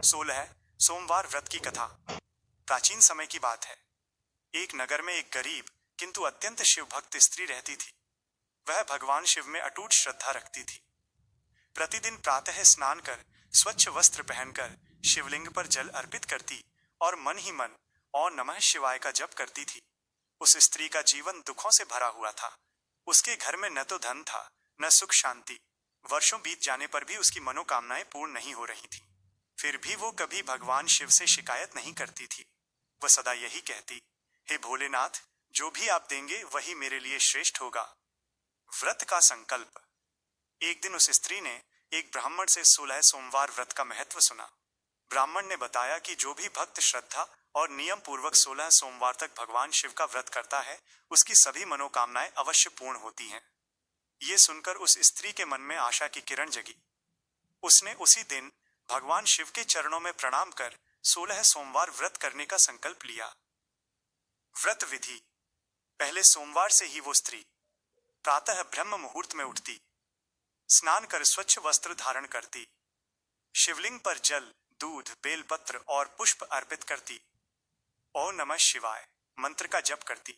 16 सोमवार व्रत की कथा। प्राचीन समय की बात है। एक नगर में एक गरीब किंतु अत्यंत शिव भक्त स्त्री रहती थी। वह भगवान शिव में अटूट श्रद्धा रखती थी। प्रतिदिन प्रातः स्नान कर स्वच्छ वस्त्र पहनकर शिवलिंग पर जल अर्पित करती और मन ही मन ओम नमः शिवाय का जप करती थी। उस स्त्री का जीवन दुखों से भरा हुआ था। उसके घर में न तो धन था न सुख शांति। वर्षों बीत जाने पर भी उसकी मनोकामनाएं पूर्ण नहीं हो रही थी। फिर भी वो कभी भगवान शिव से शिकायत नहीं करती थी। वह सदा यही कहती, हे भोलेनाथ, जो भी आप देंगे वही मेरे लिए श्रेष्ठ होगा। व्रत का संकल्प। एक दिन उस स्त्री ने एक ब्राह्मण से 16 सोमवार व्रत का महत्व सुना। ब्राह्मण ने बताया कि जो भी भक्त श्रद्धा और नियम पूर्वक 16 सोमवार तक भगवान शिव का व्रत करता है, उसकी सभी मनोकामनाएं अवश्य पूर्ण होती हैं। ये सुनकर उस स्त्री के मन में आशा की किरण जगी। उसने उसी दिन भगवान शिव के चरणों में प्रणाम कर 16 सोमवार व्रत करने का संकल्प लिया। व्रत विधि। पहले सोमवार से ही वो स्त्री प्रातः ब्रह्म मुहूर्त में उठती, स्नान कर स्वच्छ वस्त्र धारण करती, शिवलिंग पर जल, दूध, बेलपत्र और पुष्प अर्पित करती, ओम नमः शिवाय मंत्र का जप करती,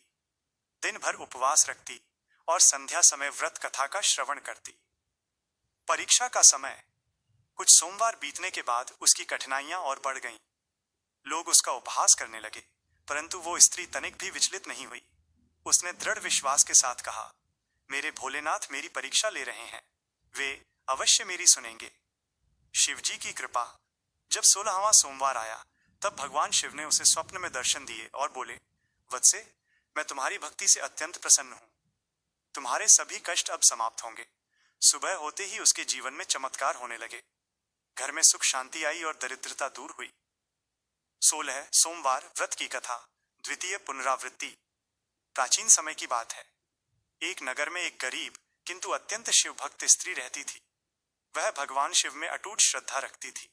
दिन भर उपवास रखती और संध्या समय व्रत कथा का श्रवण करती। परीक्षा का समय। कुछ सोमवार बीतने के बाद उसकी कठिनाइयां और बढ़ गईं। लोग उसका उपहास करने लगे, परंतु वो स्त्री तनिक भी विचलित नहीं हुई। उसने दृढ़ विश्वास के साथ कहा, मेरे भोलेनाथ मेरी परीक्षा ले रहे हैं, वे अवश्य मेरी सुनेंगे। शिवजी की कृपा। जब 16वां सोमवार आया तब भगवान शिव ने उसे स्वप्न में दर्शन दिए और बोले, वत्से, मैं तुम्हारी भक्ति से अत्यंत प्रसन्न हूं। तुम्हारे सभी कष्ट अब समाप्त होंगे। सुबह होते ही उसके जीवन में चमत्कार होने लगे। घर में सुख शांति आई और दरिद्रता दूर हुई। 16 सोमवार व्रत की कथा। द्वितीय पुनरावृत्ति। प्राचीन समय की बात है। एक नगर में एक गरीब किंतु अत्यंत शिव भक्त स्त्री रहती थी। वह भगवान शिव में अटूट श्रद्धा रखती थी।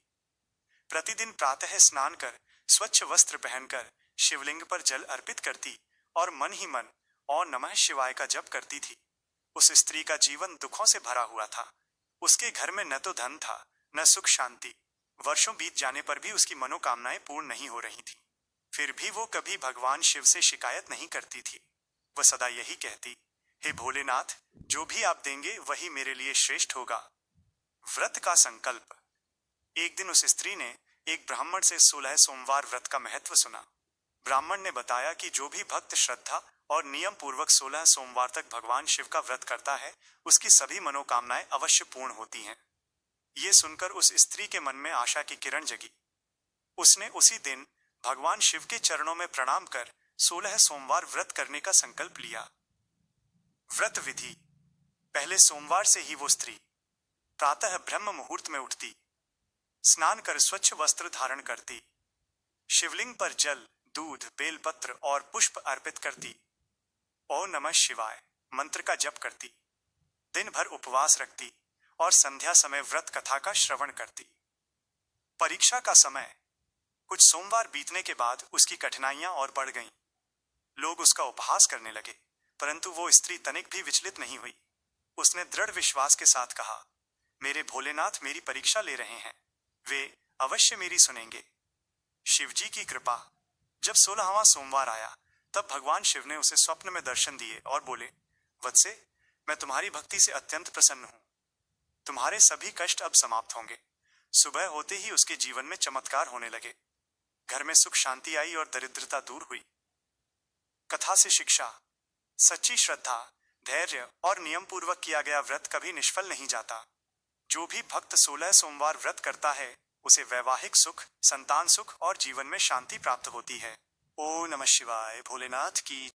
प्रतिदिन प्रातः स्नान कर स्वच्छ वस्त्र पहनकर शिवलिंग पर जल अर्पित करती और मन ही मन ओम नमः शिवाय का जप करती थी। उस स्त्री का जीवन दुखों से भरा हुआ था। उसके घर में न तो धन था न सुख शांति। वर्षों बीत जाने पर भी उसकी मनोकामनाएं पूर्ण नहीं हो रही थी। फिर भी वो कभी भगवान शिव से शिकायत नहीं करती थी। वह सदा यही कहती, हे भोलेनाथ, जो भी आप देंगे वही मेरे लिए श्रेष्ठ होगा। व्रत का संकल्प। एक दिन उस स्त्री ने एक ब्राह्मण से 16 सोमवार व्रत का महत्व सुना। ब्राह्मण ने बताया कि जो भी भक्त श्रद्धा और नियम पूर्वक 16 सोमवार तक भगवान शिव का व्रत करता है, उसकी सभी मनोकामनाएं अवश्य पूर्ण होती हैं। ये सुनकर उस स्त्री के मन में आशा की किरण जगी। उसने उसी दिन भगवान शिव के चरणों में प्रणाम कर 16 सोमवार व्रत करने का संकल्प लिया। व्रत विधि। पहले सोमवार से ही वो स्त्री प्रातः ब्रह्म मुहूर्त में उठती, स्नान कर स्वच्छ वस्त्र धारण करती, शिवलिंग पर जल, दूध, बेलपत्र और पुष्प अर्पित करती, ओम नमः शिवाय मंत्र का जप करती, दिन भर उपवास रखती और संध्या समय व्रत कथा का श्रवण करती। परीक्षा का समय। कुछ सोमवार बीतने के बाद उसकी कठिनाइयां और बढ़ गईं। लोग उसका उपहास करने लगे, परंतु वो स्त्री तनिक भी विचलित नहीं हुई। उसने दृढ़ विश्वास के साथ कहा, मेरे भोलेनाथ मेरी परीक्षा ले रहे हैं, वे अवश्य मेरी सुनेंगे। शिवजी की कृपा। जब 16वां सोमवार आया तब भगवान शिव ने उसे स्वप्न में दर्शन दिए और बोले, वत्से, मैं तुम्हारी भक्ति से अत्यंत प्रसन्न हूं। तुम्हारे सभी कष्ट अब समाप्त होंगे। सुबह होते ही उसके जीवन में चमत्कार होने लगे। घर में सुख शांति आई और दरिद्रता दूर हुई। कथा से शिक्षा। सच्ची श्रद्धा, धैर्य और नियम पूर्वक किया गया व्रत कभी निष्फल नहीं जाता। जो भी भक्त 16 सोमवार व्रत करता है, उसे वैवाहिक सुख, संतान सुख और जीवन में शांति प्राप्त होती है। ओम नमः शिवाय। भोलेनाथ की